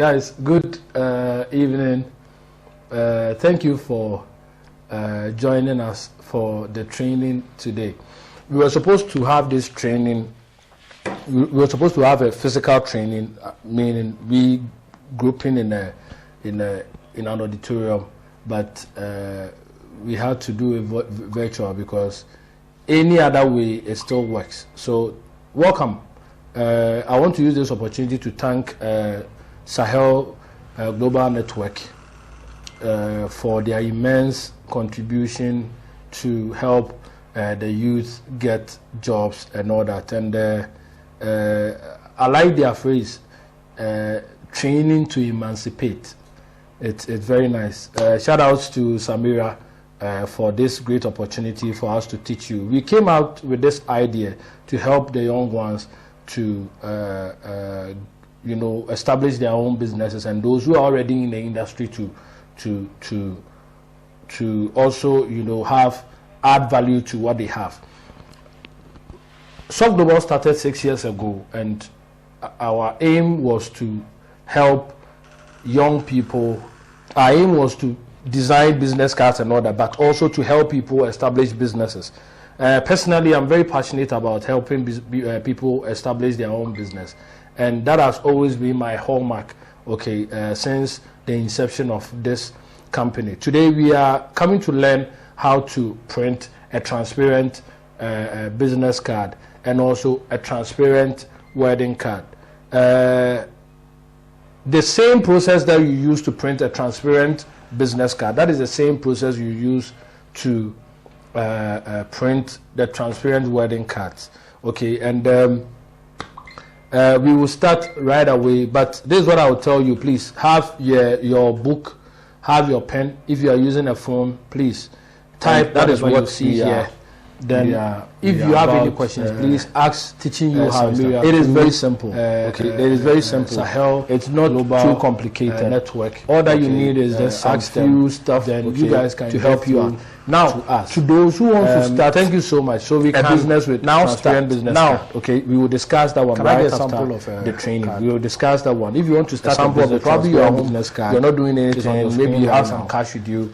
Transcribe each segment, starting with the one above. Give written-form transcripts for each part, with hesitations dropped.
Guys, good evening. Thank you for joining us for the training today. We were supposed to have this training. We were supposed to have a physical training, meaning we grouping in an auditorium, but we had to do it virtual because any other way it still works. So, welcome. I want to use this opportunity to thank Sahel Global Network for their immense contribution to help the youth get jobs and all that. And I like their phrase, training to emancipate. It's very nice. Shout outs to Samira for this great opportunity for us to teach you. We came out with this idea to help the young ones to establish their own businesses, and those who are already in the industry to also add value to what they have. Soft Global started 6 years ago, and our aim was to help young people. Our aim was to design business cards and all that, but also to help people establish businesses. Personally, I'm very passionate about helping people establish their own business, and that has always been my hallmark, since the inception of this company. Today, we are coming to learn how to print a transparent business card and also a transparent wedding card. The same process that you use to print a transparent business card, that is the same process you use to print the transparent wedding cards. And we will start right away, but this is what I will tell you. Please have your book, have your pen. If you are using a phone, please type. That is what you see here. Then if you have any questions, please ask. Teaching you how it is very simple. It is very simple. Sahel, it's not too complicated. Network. All that you need is just ask few stuff. Then you guys can to help you out. Now, to those who want to start, thank you so much. So we can business with now start business. Now, we will discuss that one right after the training. We will discuss that one. If you want to start a business, probably your business card. You're not doing anything. Maybe you have some cash with you.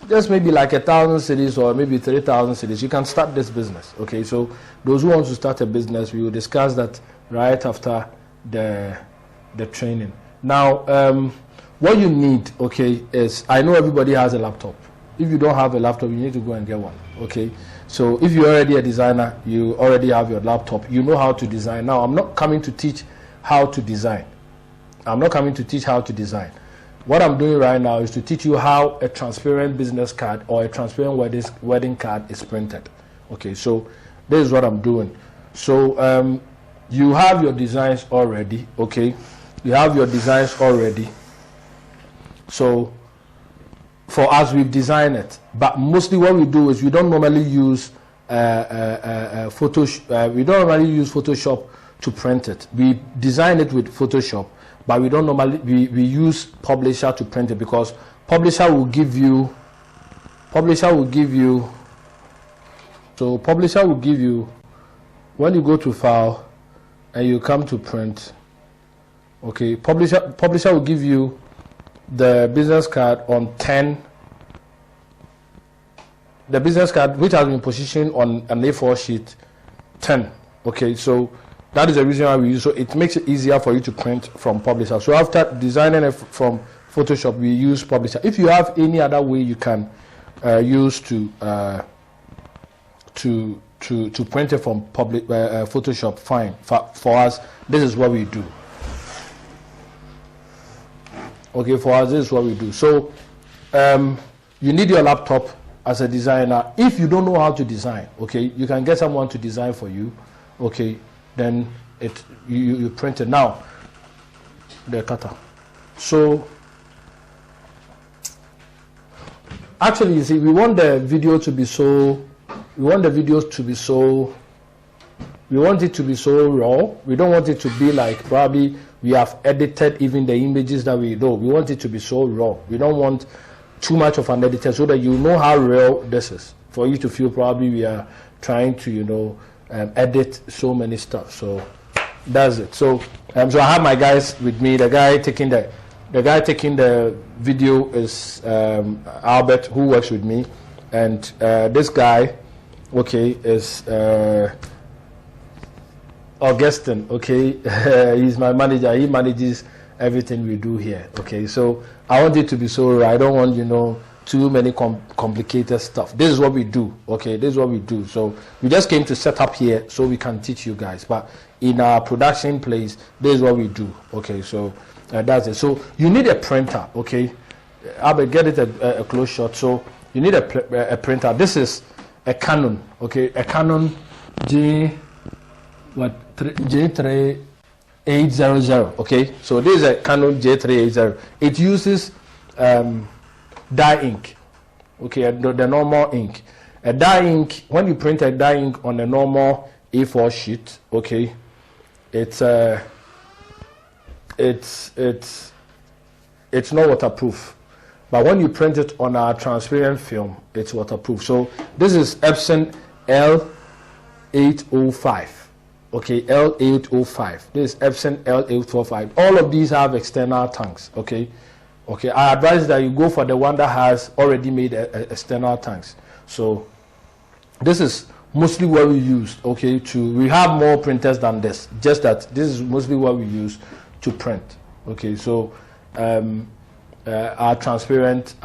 Just maybe like 1,000 cedis or maybe 3,000 cedis. You can start this business. So those who want to start a business, we will discuss that right after the training. Now, what you need, is I know everybody has a laptop. If you don't have a laptop, you need to go and get one. So if you're already a designer, you already have your laptop. You know how to design. Now, I'm not coming to teach how to design. What I'm doing right now is to teach you how a transparent business card or a transparent wedding card is printed. So this is what I'm doing. So you have your designs already. You have your designs already. So for us, we've designed it, but mostly what we do is we don't normally use Photoshop. We don't normally use Photoshop to print it. We design it with Photoshop, but we don't normally we use Publisher to print it, because Publisher will give you when you go to File and you come to Print. Publisher will give you the business card on 10. The business card which has been positioned on an A4 sheet 10. So that is the reason why we use. So it makes it easier for you to print from Publisher. So after designing it from Photoshop, we use Publisher. If you have any other way you can use to print it from Photoshop, fine. For us, this is what we do. For us, this is what we do. So you need your laptop as a designer. If you don't know how to design, you can get someone to design for you. Then you print it. Now, the cutter. So actually, you see, we want the video to be so. We want the videos to be so. We want it to be so raw. We don't want it to be like probably we have edited even the images that we do. We want it to be so raw. We don't want too much of an editor, so that you know how real this is. For you to feel probably we are trying to, edit so many stuff. So that's it. So I have my guys with me. The guy taking the the guy taking the video is Albert, who works with me, and this guy, okay, is Augustine. Okay, he's my manager. He manages everything we do here. Okay, so I want it to be so raw. I don't want too many complicated stuff. This is what we do. Okay, this is what we do. So we just came to set up here so we can teach you guys. But in our production place, this is what we do. Okay, so that's it. So you need a printer. Okay, I will get it a close shot. So you need a printer. This is a Canon. Okay, a Canon J3800. Okay, so this is a Canon J380. It uses dye ink. Okay, the normal ink. A dye ink, when you print a dye ink on a normal A4 sheet, okay, it's not waterproof. But when you print it on our transparent film, it's waterproof. So this is Epson L805. Okay, L805. This is Epson L845. All of these have external tanks. Okay, I advise that you go for the one that has already made external tanks. So this is mostly what we use. Okay, we have more printers than this. Just that this is mostly what we use to print. Okay, so our transparent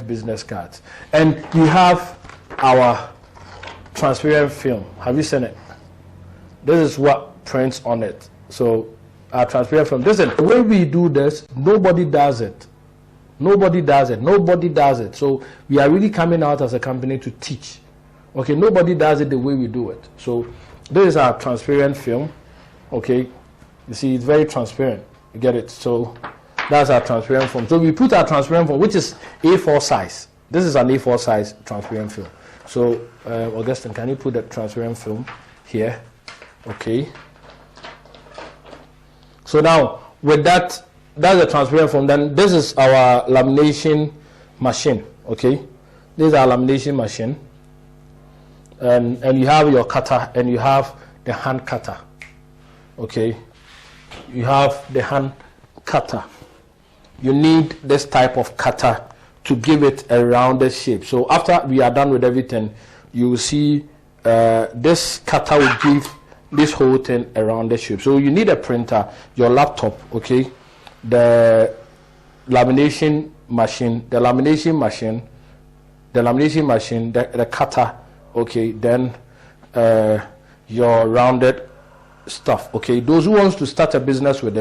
business cards, and we have our transparent film. Have you seen it? This is what prints on it. So our transparent film. Listen, the way we do this, nobody does it. Nobody does it. Nobody does it. So we are really coming out as a company to teach. Okay, nobody does it the way we do it. So this is our transparent film. Okay, you see, it's very transparent. You get it? So that's our transparent film. So we put our transparent film, which is A4 size. This is an A4 size transparent film. So Augustine, can you put the transparent film here? Okay. So now with that's the transparent film. Then this is our lamination machine. Okay, this is our lamination machine, and you have your cutter and you have the hand cutter. Okay, you have the hand cutter. You need this type of cutter to give it a rounded shape. So after we are done with everything, you will see this cutter will give this whole thing a rounded shape. So you need a printer, your laptop, okay, the lamination machine, the cutter, okay, then your rounded stuff. Okay, those who wants to start a business with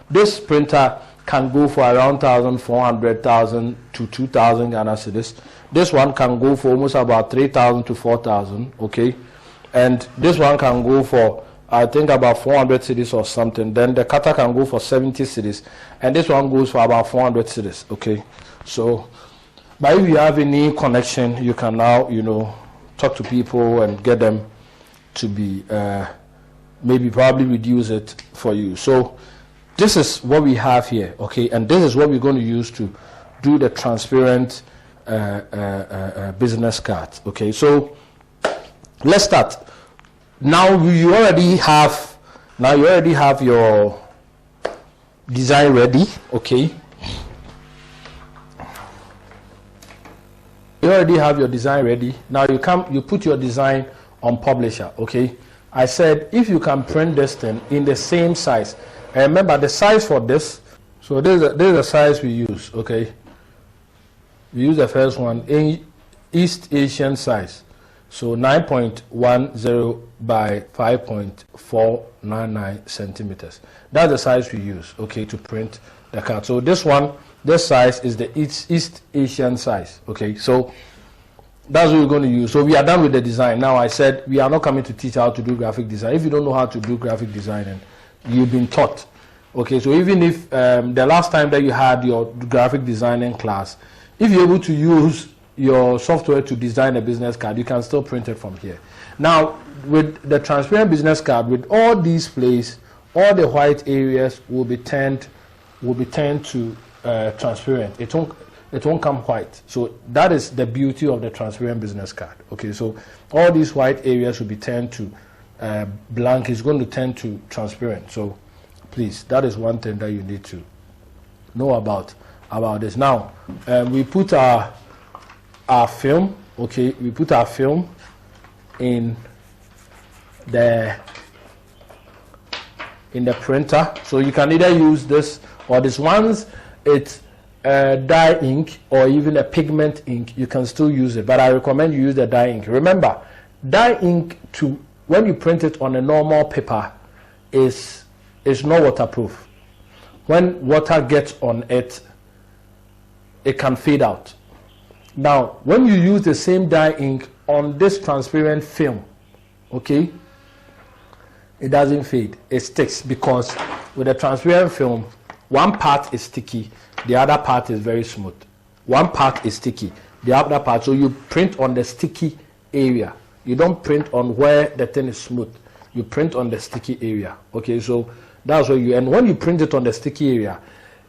this printer can go for around 1,400 to 2,000 Ghana cedis. This one can go for almost about 3,000 to 4,000. Okay, and this one can go for I think about 400 cedis or something. Then the cutter can go for 70 cedis, and this one goes for about 400 cedis. Okay, so but if you have any connection, you can now talk to people and get them to be probably reduce it for you. So this is what we have here, okay, and this is what we're going to use to do the transparent business cards. Okay, so let's start. Now you already have your design ready. Okay, you already have your design ready. Now you put your design on publisher. Okay, I said if you can print this thing in the same size. And remember the size for this. So this is the size we use. Okay, we use the first one in East Asian size. So 9.10 by 5.499 centimeters. That's the size we use, okay, to print the card. So this size is the East Asian size, okay. So that's what we're going to use. So we are done with the design. Now I said we are not coming to teach how to do graphic design. If you don't know how to do graphic design, and you've been taught, okay. So even if the last time that you had your graphic designing class, if you're able to use your software to design a business card, you can still print it from here. Now with the transparent business card, with all these places, all the white areas will be turned to transparent. It won't come white. So that is the beauty of the transparent business card. Okay, so all these white areas will be turned to blank. It's going to turn to transparent. So please, that is one thing that you need to know about this. Now we put our film. Okay, we put our film in the printer. So you can either use this or this. Once it's dye ink or even a pigment ink, you can still use it, but I recommend you use the dye ink. Remember, dye ink, when you print it on a normal paper, is not waterproof. When water gets on it, it can fade out. Now when you use the same dye ink on this transparent film, okay, it doesn't fade, it sticks, because with a transparent film, one part is sticky, the other part is very smooth. One part is sticky, the other part, so you print on the sticky area. You don't print on where the thing is smooth, you print on the sticky area. Okay, so that's what and when you print it on the sticky area,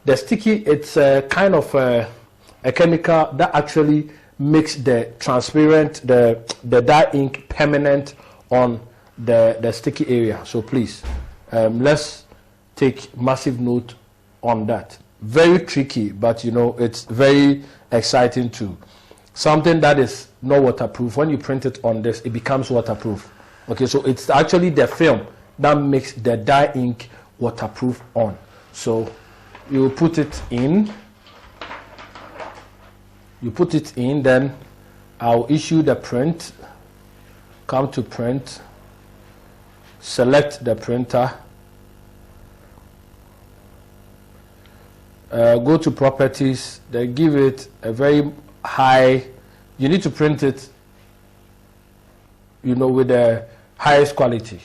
the sticky, it's a kind of a chemical that actually makes the transparent, the dye ink permanent on the sticky area. So please, let's take massive note on that. Very tricky, but you know, it's very exciting too. Something that is not waterproof, when you print it on this, it becomes waterproof. Okay, so it's actually the film that makes the dye ink waterproof on. So you put it in, then I'll issue the print. Come to print, select the printer, go to properties, then give it a very high, you need to print it, you know, with the highest quality.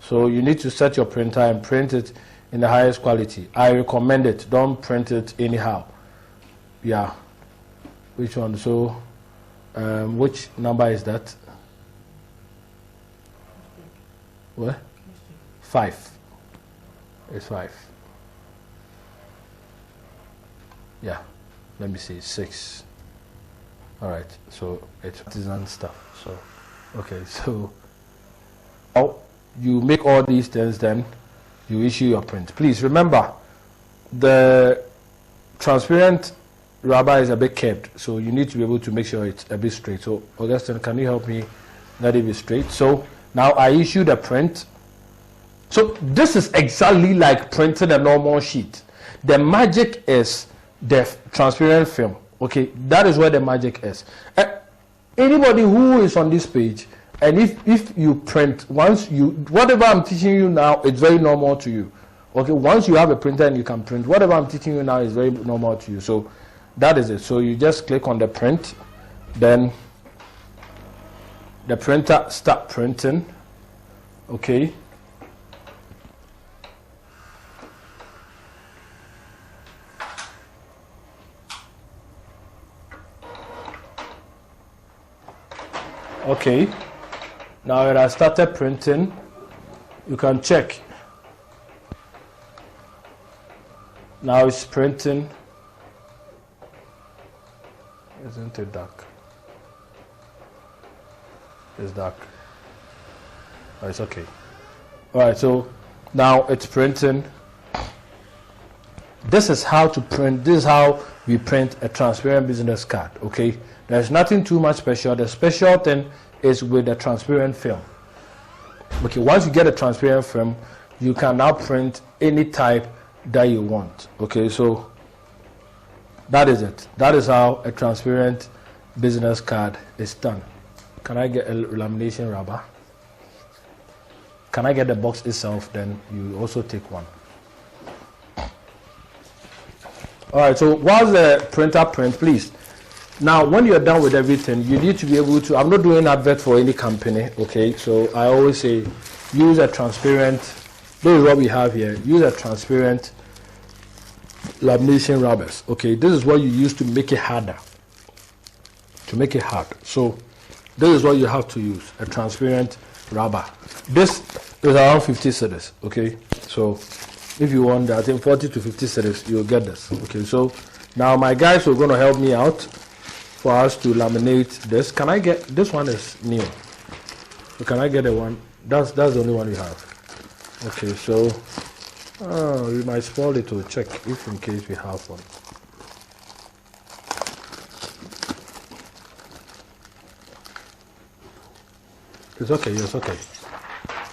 So you need to set your printer and print it in the highest quality. I recommend it, don't print it anyhow. Yeah, which one? So which number is that? What? 5. It's 5. Yeah, let me see, 6. All right, so it's artisan stuff. So okay, so you make all these things, then you issue your print. Please remember, the transparent rubber is a bit curved, so you need to be able to make sure it's a bit straight. So Augustine, can you help me let it be straight? So now I issue the print. So this is exactly like printing a normal sheet. The magic is the transparent film. Okay, that is where the magic is. Anybody who is on this page, and if you print, once you, whatever I'm teaching you now, it's very normal to you. Okay, once you have a printer and you can print, whatever I'm teaching you now is very normal to you. So that is it. So you just click on the print, then the printer start printing. Okay. Okay, now it has started printing. You can check. Now it's printing. Isn't it dark? It's dark. Oh, it's okay. All right, so now it's printing. This is how to print. This is how we print a transparent business card. Okay, there's nothing too much special. The special thing is with the transparent film. Okay, once you get a transparent film, you can now print any type that you want. Okay, so that is it. That is how a transparent business card is done. Can I get a lamination rubber? Can I get the box itself? Then you also take one. All right, so while the printer prints, please. Now, when you're done with everything, you need to be able to, I'm not doing advert for any company, okay? So I always say, use a transparent, this is what we have here, use a transparent lamination rubbers, okay? This is what you use to make it harder, to make it hard. So this is what you have to use, a transparent rubber. This is around 50 cedis, okay? So if you want, I think 40 to 50 cedis, you'll get this, okay? So now my guys are going to help me out for us to laminate this. Can I get, this one is new. So can I get a one? That's the only one you have. Okay, so Oh, we might spoil it to check if in case we have one. It's okay, yes, okay.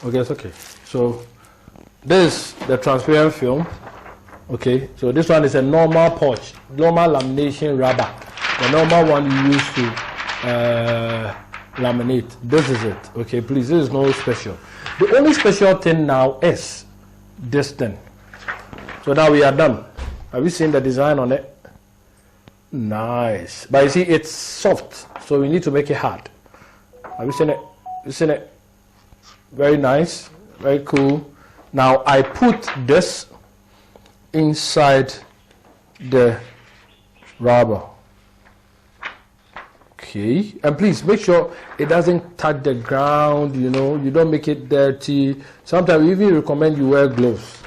Okay, it's okay. So this is the transparent film. Okay, so this one is a normal pouch, normal lamination rubber. The normal one you use to laminate. This is it. Okay, please, this is no special. The only special thing now is this thing. So now we are done. Have you seen the design on it? Nice. But you see, it's soft, so we need to make it hard. Have you seen it? You seen it? Very nice, very cool. Now I put this inside the rubber. Okay, and please make sure it doesn't touch the ground, you know, you don't make it dirty. Sometimes we even recommend you wear gloves.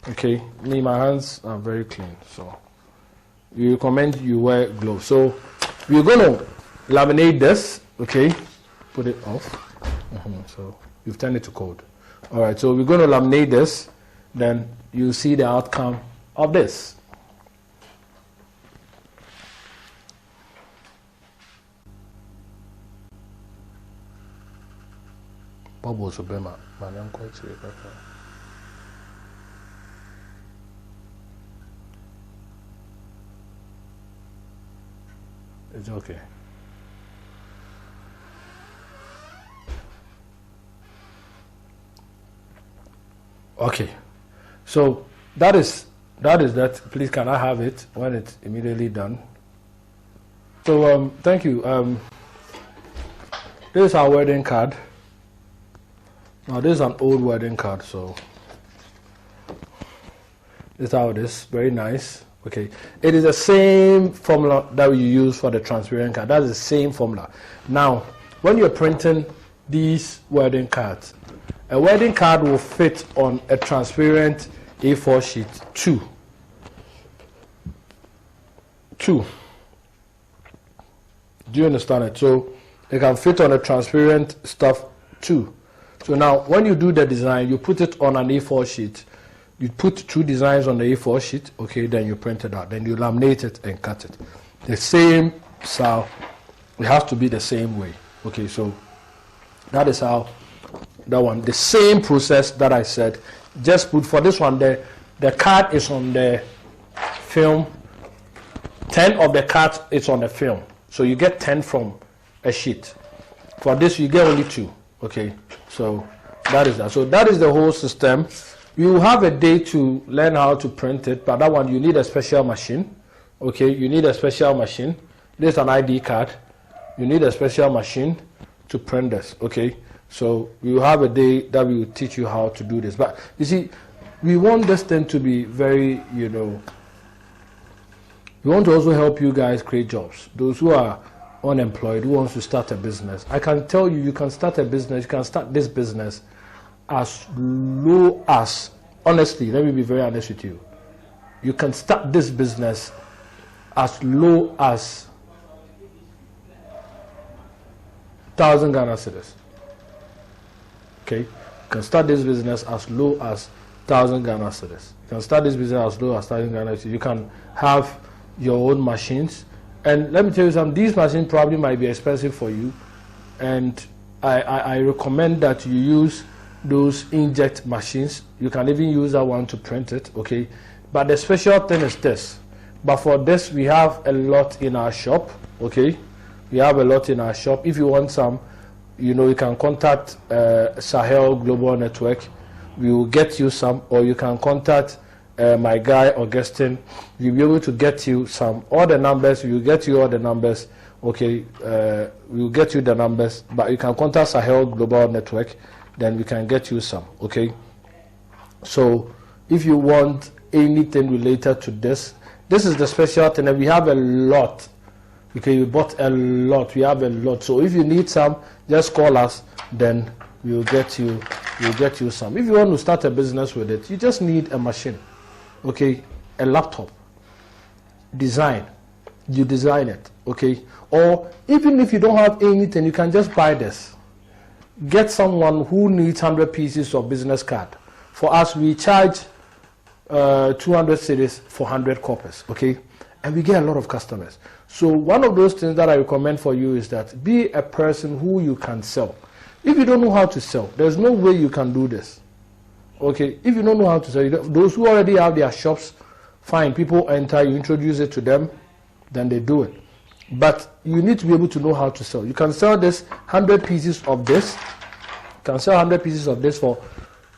Okay, me, my hands are very clean, so we recommend you wear gloves. So we're going to laminate this. Okay, put it off. So you've turned it to cold. All right, so we're going to laminate this, then you see the outcome of this. Bubbles will be my quite serious. It's okay. Okay, so that is that. Please, can I have it when it's immediately done? So thank you. This is our wedding card. Now this is an old wedding card, so this is how it is. Very nice. Okay, it is the same formula that we use for the transparent card. That's the same formula. Now, when you're printing these wedding cards, a wedding card will fit on a transparent A4 sheet 2. Do you understand it? So it can fit on a transparent stuff 2. So now when you do the design, you put it on an A4 sheet. You put 2 designs on the A4 sheet, okay, then you print it out. Then you laminate it and cut it. The same style, it has to be the same way. Okay, so that is how that one, the same process that I said. Just put for this one, the card is on the film. 10 of the cards is on the film. So you get 10 from a sheet. For this, you get only 2. Okay, so that is that. So that is the whole system. You have a day to learn how to print it, but that one you need a special machine. Okay, you need a special machine. This is an ID card. You need a special machine to print this. Okay, so you have a day that we will teach you how to do this. But you see, we want this thing to be very, you know, we want to also help you guys create jobs. Those who are unemployed, who wants to start a business, I can tell you, you can start a business. You can start this business as low as, honestly, let me be very honest with you. You can start this business as low as 1,000 Ghana cedis. Okay, you can start this business as low as 1,000 Ghana cedis. You can start this business as low as 1,000 Ghana cedis. You can have your own machines. And let me tell you something, these machines probably might be expensive for you. And I recommend that you use those inkjet machines. You can even use that one to print it, okay? But the special thing is this. But for this, we have a lot in our shop, okay? We have a lot in our shop. If you want some, you know, you can contact Sahel Global Network. We will get you some, or you can contact my guy, Augustine. We'll be able to get you some. All the numbers, we will get you all the numbers, okay? We will get you the numbers, but you can contact Sahel Global Network, then we can get you some, okay? So if you want anything related to this, this is the special thing, and we have a lot. Okay, we bought a lot. We have a lot. So if you need some, just call us. Then we'll get you. We'll get you some. If you want to start a business with it, you just need a machine. Okay, a laptop. Design. You design it. Okay, or even if you don't have anything, you can just buy this. Get someone who needs 100 pieces of business card. For us, we charge 200 cedis for 100 coppers, okay? And we get a lot of customers. So one of those things that I recommend for you is that be a person who you can sell. If you don't know how to sell, there's no way you can do this, okay? If you don't know how to sell, those who already have their shops, fine, people enter, you introduce it to them, then they do it. But you need to be able to know how to sell. You can sell this 100 pieces of this. You can sell 100 pieces of this for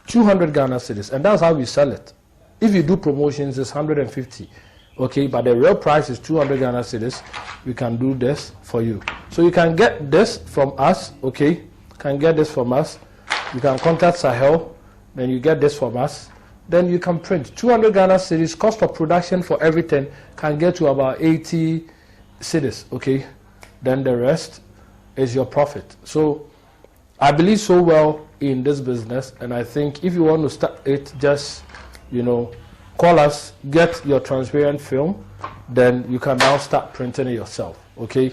200 Ghana cedis, and that's how we sell it. If you do promotions, it's 150, okay? But the real price is 200 Ghana cedis. We can do this for you. So you can get this from us, okay? You can get this from us. You can contact Sahel, then you get this from us. Then you can print 200 Ghana cedis. Cost of production for everything can get to about 80 cedis, okay? Then the rest is your profit. So I believe so well in this business, and I think if you want to start it, just, you know, call us, get your transparent film, then you can now start printing it yourself, okay?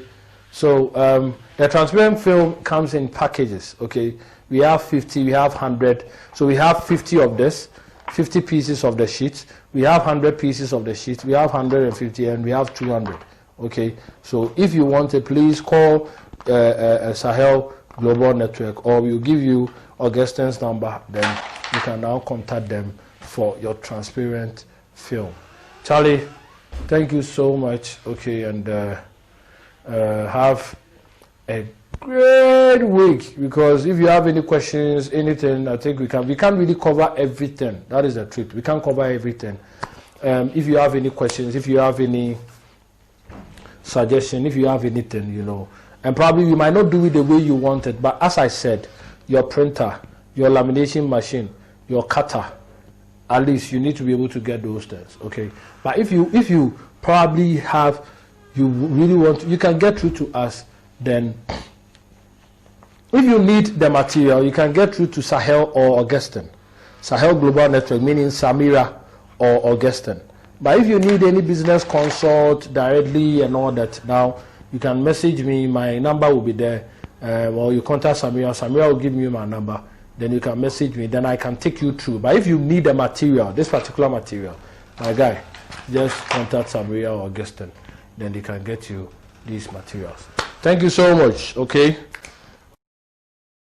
So the transparent film comes in packages, okay? We have 50, we have 100, so we have 50 of this, 50 pieces of the sheets, we have 100 pieces of the sheets, we have 150, and we have 200, okay? So if you want it, please call Sahel Global Network, or we'll give you Augustine's number, then you can now contact them for your transparent film. Charlie, thank you so much, okay, and have a great week, because if you have any questions, anything, I think we can't really cover everything. That is the truth. We can't cover everything. If you have any questions, if you have any suggestion, if you have anything, you know, and probably you might not do it the way you want it, but as I said, your printer, your lamination machine, your cutter, at least you need to be able to get those things, okay? But if you probably have, you really want to, you can get through to us. Then if you need the material, you can get through to Sahel or Augustine. Sahel Global Network, meaning Samira or Augustine. But if you need any business consult directly and all that, now you can message me. My number will be there, or you contact Samira. Samira will give me my number. Then you can message me. Then I can take you through. But if you need the material, this particular material, my guy, just contact Samira or Augustine. Then they can get you these materials. Thank you so much. Okay.